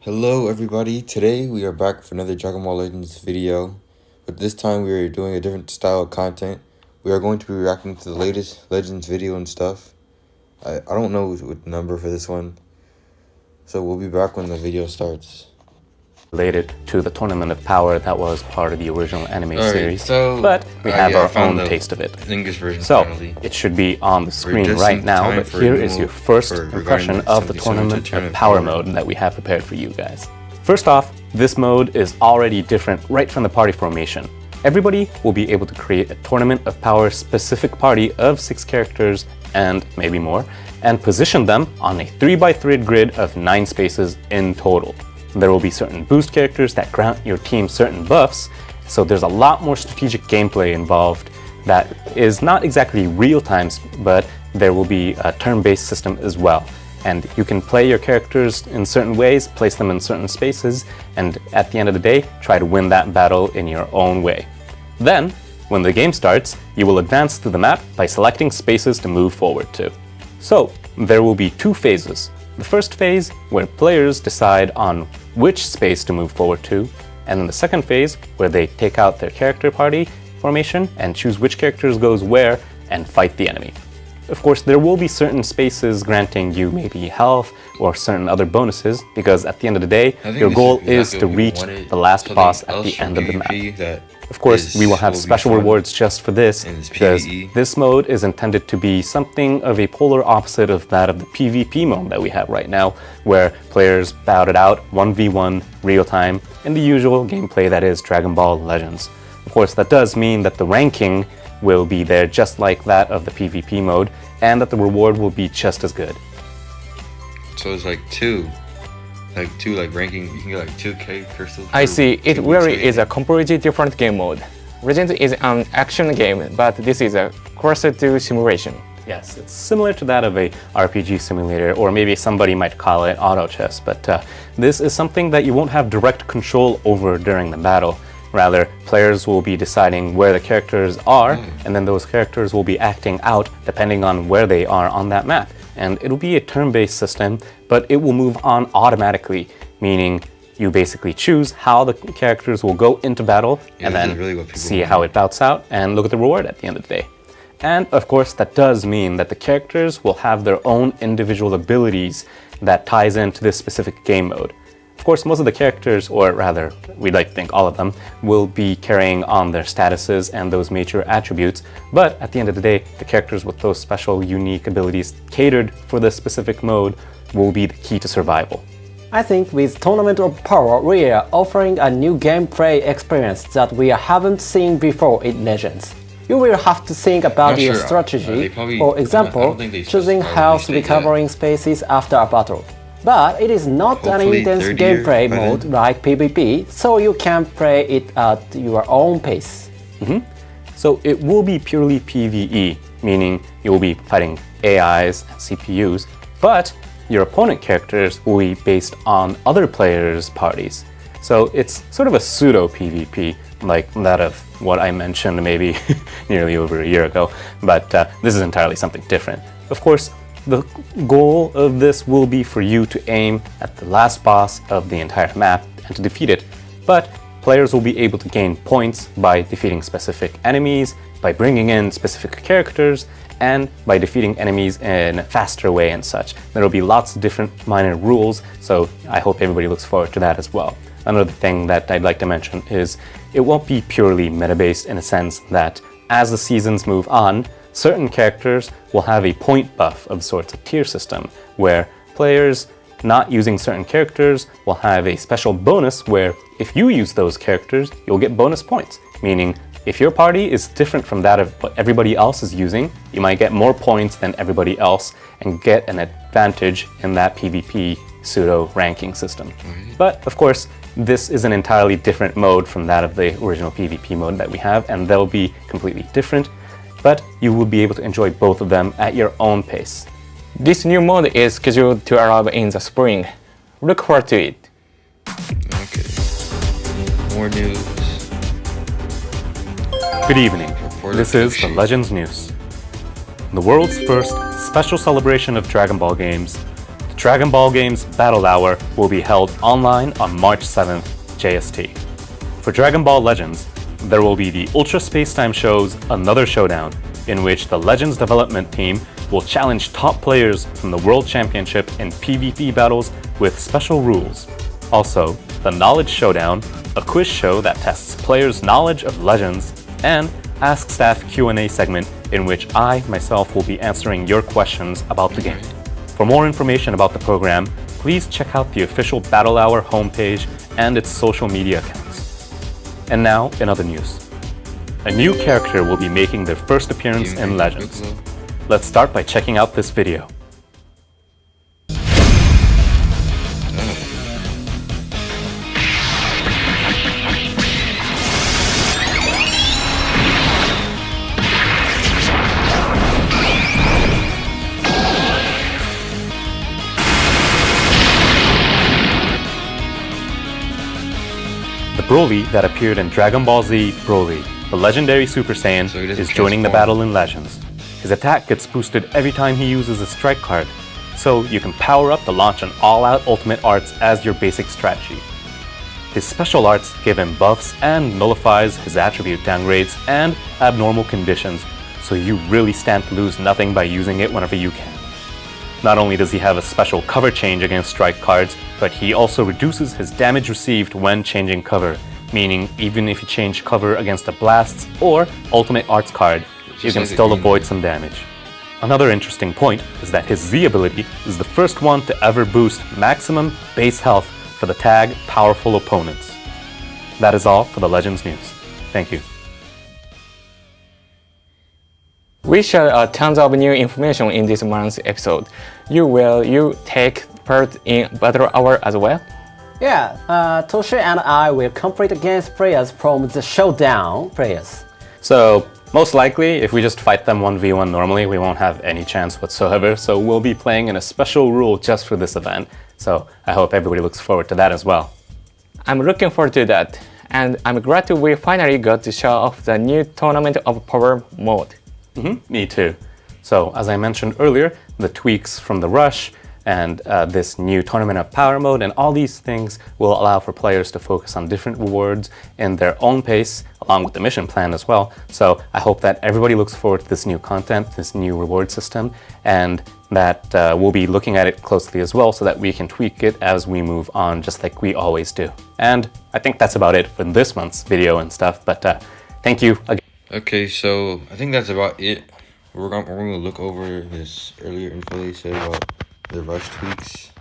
Hello everybody, today we are back for another Dragon Ball Legends video, but this time we are doing a different style of content. We are going to be reacting to the latest Legends video and stuff. I don't know what number for this one, so we'll be back when the video starts. Related to the Tournament of Power that was part of the original anime series, so, but we have yeah, our own taste of it. English version So, finally. it should be on the screen right now, but here is your first impression of the Tournament of Power mode that we have prepared for you guys. First off, this mode is already different right from the party formation. Everybody will be able to create a Tournament of Power specific party of 6 characters and maybe more, and position them on a 3x3 grid of 9 spaces in total. There will be certain boost characters that grant your team certain buffs, so there's a lot more strategic gameplay involved that is not exactly real time, but there will be a turn-based system as well. And you can play your characters in certain ways, place them in certain spaces, and at the end of the day, try to win that battle in your own way. Then, when the game starts, you will advance through the map by selecting spaces to move forward to. So, there will be 2 phases. The first phase, where players decide on which space to move forward to, and then the second phase, where they take out their character party formation and choose which characters goes where and fight the enemy. Of course, there will be certain spaces granting you maybe health or certain other bonuses, because at the end of the day, your goal is to reach the last boss at the end of the map. Of course, we will have special rewards just for this, because this mode is intended to be something of a polar opposite of that of the PvP mode that we have right now, where players battle it out 1v1 real time in the usual gameplay that is Dragon Ball Legends. Of course, that does mean that the ranking will be there just like that of the PvP mode, and that the reward will be just as good. So it's like ranking, you can get like 2k crystals. I see, it really is a completely different game mode. Legends is an action game, but this is a closer to simulation. Yes, it's similar to that of a RPG simulator, or maybe somebody might call it auto chess, but this is something that you won't have direct control over during the battle. Rather, players will be deciding where the characters are, and then those characters will be acting out depending on where they are on that map. And it'll be a turn-based system, but it will move on automatically, meaning you basically choose how the characters will go into battle, and then really see how it bouts out and look at the reward at the end of the day. And of course, that does mean that the characters will have their own individual abilities that ties into this specific game mode. Of course, most of the characters, or rather, we'd like to think all of them, will be carrying on their statuses and those major attributes, but at the end of the day, the characters with those special, unique abilities catered for this specific mode will be the key to survival. I think with Tournament of Power, we are offering a new gameplay experience that we haven't seen before in Legends. You will have to think about your strategy, for example, choosing health recovering spaces after a battle. But it is not an intense gameplay mode like PvP, so you can play it at your own pace. So it will be purely PvE, meaning you will be fighting AIs and CPUs, but your opponent characters will be based on other players' parties. So it's sort of a pseudo PvP, like that of what I mentioned maybe nearly over a year ago, but this is entirely something different. Of course, the goal of this will be for you to aim at the last boss of the entire map and to defeat it, but players will be able to gain points by defeating specific enemies, by bringing in specific characters, and by defeating enemies in a faster way and such. There will be lots of different minor rules, so I hope everybody looks forward to that as well. Another thing that I'd like to mention is it won't be purely meta-based in a sense that as the seasons move on, certain characters will have a point buff of sorts, a tier system, where players not using certain characters will have a special bonus where if you use those characters, you'll get bonus points. Meaning, if your party is different from that of what everybody else is using, you might get more points than everybody else and get an advantage in that PvP pseudo ranking system. But of course, this is an entirely different mode from that of the original PvP mode that we have, and they'll be completely different. But you will be able to enjoy both of them at your own pace. This new mode is scheduled to arrive in the spring. Look forward to it. Okay. More news. Good evening. This is the Legends News. The world's first special celebration of Dragon Ball games, the Dragon Ball Games Battle Hour will be held online on March 7th, JST. For Dragon Ball Legends, there will be the Ultra Spacetime Show's Another Showdown, in which the Legends development team will challenge top players from the World Championship in PvP battles with special rules. Also, the Knowledge Showdown, a quiz show that tests players' knowledge of Legends, and Ask Staff Q&A segment in which I, myself, will be answering your questions about the game. For more information about the program, please check out the official Battle Hour homepage and its social media accounts. And now, in other news. A new character will be making their first appearance in Legends. Let's start by checking out this video. The Broly that appeared in Dragon Ball Z Broly, the legendary Super Saiyan, is joining the battle in Legends. His attack gets boosted every time he uses a strike card, so you can power up to launch an all-out ultimate arts as your basic strategy. His special arts give him buffs and nullifies his attribute downgrades and abnormal conditions, so you really stand to lose nothing by using it whenever you can. Not only does he have a special cover change against strike cards, but he also reduces his damage received when changing cover, meaning even if you change cover against a Blasts or Ultimate Arts card, you can still avoid some damage. Another interesting point is that his Z ability is the first one to ever boost maximum base health for the tag Powerful Opponents. That is all for the Legends news. Thank you. We share tons of new information in this month's episode. Will you take part in Battle Hour as well? Yeah, Toshi and I will compete against players from the Showdown players. So, most likely, if we just fight them 1v1 normally, we won't have any chance whatsoever, so we'll be playing in a special rule just for this event. So, I hope everybody looks forward to that as well. I'm looking forward to that, and I'm glad we finally got to show off the new Tournament of Power mode. Me too. So, as I mentioned earlier, the tweaks from the Rush and this new Tournament of Power mode and all these things will allow for players to focus on different rewards in their own pace, along with the mission plan as well. So I hope that everybody looks forward to this new content, this new reward system, and that we'll be looking at it closely as well so that we can tweak it as we move on, just like we always do. And I think that's about it for this month's video and stuff, but thank you again. Okay, so I think that's about it. We're gonna look over this earlier info they said about the rush tweaks.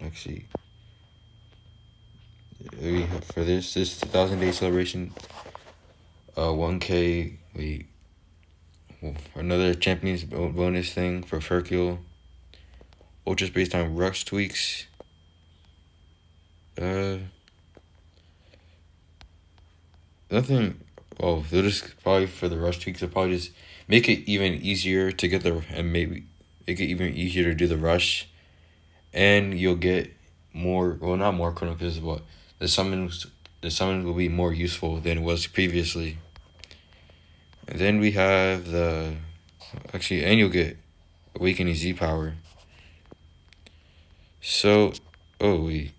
Actually, for this 1,000-day celebration, 1K, another champions bonus thing for Hercule. Ultra Space Time rush tweaks. Nothing. Well, they'll just probably for the rush tweaks, they'll probably just make it even easier to get maybe make it even easier to do the rush, and you'll get more. Well, not more Chrono Quizzes, but the summons will be more useful than it was previously. And then we have and you'll get Awakening Z power. So, okay,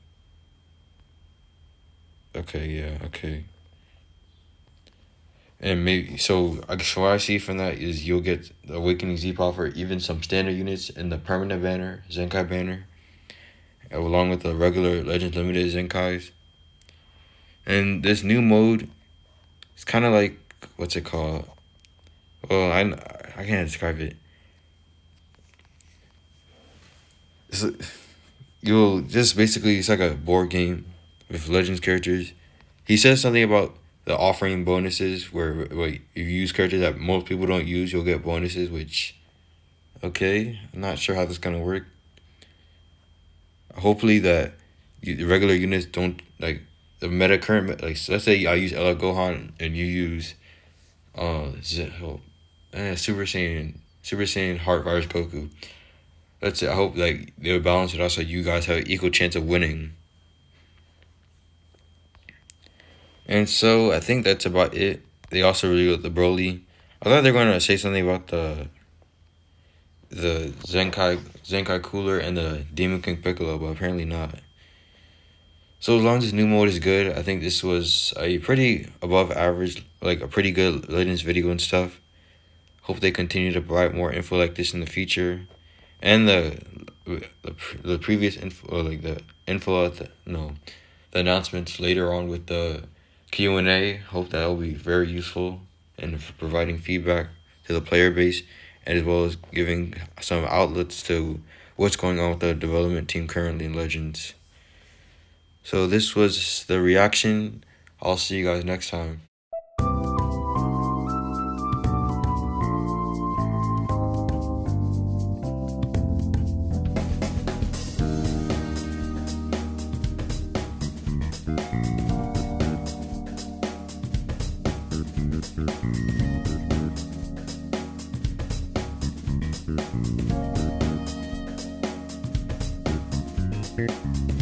yeah, okay. And maybe, so I guess what I see from that is you'll get the Awakening Z power for even some standard units in the permanent banner, Zenkai banner, along with the regular Legends Limited Zenkais. And this new mode, it's kind of like, what's it called? Well, I can't describe it. You'll just basically, it's like a board game with Legends characters. He says something about the offering bonuses where if you use characters that most people don't use, you'll get bonuses, which, okay, I'm not sure how this is going to work. Hopefully that the regular units don't, like, the current, like, so let's say I use Ella Gohan and you use Super Saiyan Heart Virus Goku. That's it. I hope like they'll balance it out so you guys have an equal chance of winning. And so I think that's about it. They also revealed the Broly. I thought they were going to say something about the Zenkai Cooler and the Demon King Piccolo, but apparently not. So as long as this new mode is good, I think this was a pretty above average, like a pretty good Legends video and stuff. Hope they continue to provide more info like this in the future. And the previous info, like the announcements later on with the Q&A, hope that will be very useful in providing feedback to the player base, and as well as giving some outlets to what's going on with the development team currently in Legends. So this was the reaction. I'll see you guys next time. Thank you.